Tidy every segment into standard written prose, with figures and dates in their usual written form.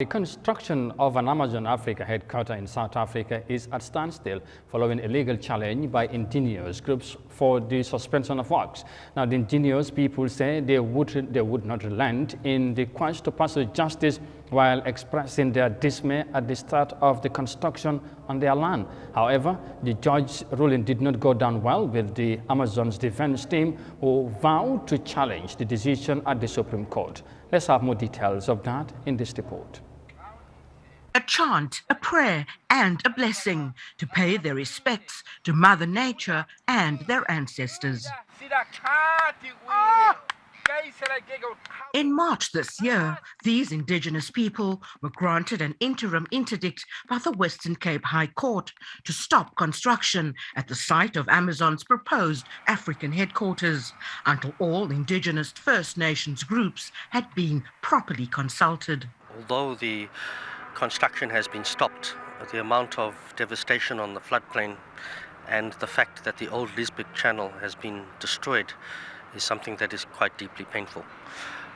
The construction of an Amazon Africa headquarters in South Africa is at standstill following a legal challenge by indigenous groups for the suspension of works. Now, the indigenous people say they would not relent in the quest to pursue justice while expressing their dismay at the start of the construction on their land. However, the judge's ruling did not go down well with the Amazon's defense team, who vowed to challenge the decision at the Supreme Court. Let's have more details of that in this report. A chant, a prayer and a blessing to pay their respects to Mother Nature and their ancestors. In March this year, these indigenous people were granted an interim interdict by the Western Cape High Court to stop construction at the site of Amazon's proposed African headquarters until all indigenous First Nations groups had been properly consulted. Although the construction has been stopped, the amount of devastation on the floodplain and the fact that the old Lisbeth Channel has been destroyed is something that is quite deeply painful.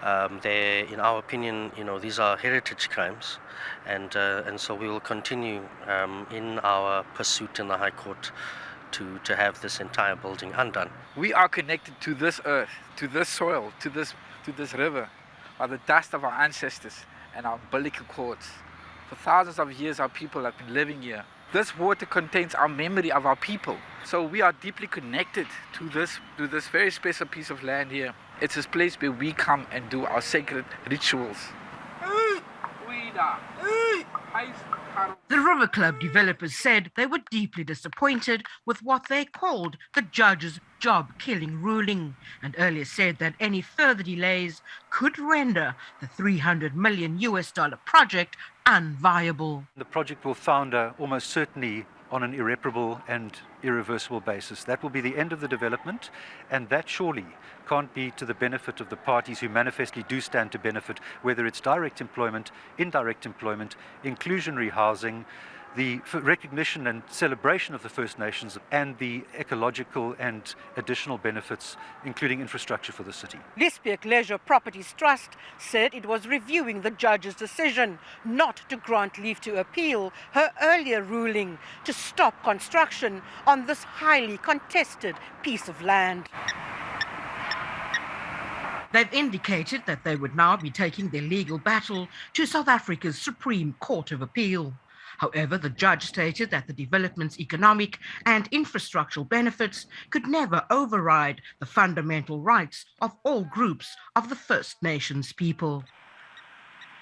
In our opinion, these are heritage crimes, and so we will continue in our pursuit in the High Court to have this entire building undone. We are connected to this earth, to this soil, to this river, by the dust of our ancestors and our umbilical cords. For thousands of years, our people have been living here. This water contains our memory of our people. So we are deeply connected to this very special piece of land here. It's this place where we come and do our sacred rituals. The River Club developers said they were deeply disappointed with what they called the judge's job-killing ruling, and earlier said that any further delays could render the $300 million project unviable. The project will founder almost certainly on an irreparable and irreversible basis. That will be the end of the development, and that surely can't be to the benefit of the parties who manifestly do stand to benefit, whether it's direct employment, indirect employment, inclusionary housing, the recognition and celebration of the First Nations, and the ecological and additional benefits, including infrastructure for the city. Lisbeth Leisure Properties Trust said it was reviewing the judge's decision not to grant leave to appeal her earlier ruling to stop construction on this highly contested piece of land. They've indicated that they would now be taking their legal battle to South Africa's Supreme Court of Appeal. However, the judge stated that the development's economic and infrastructural benefits could never override the fundamental rights of all groups of the First Nations people.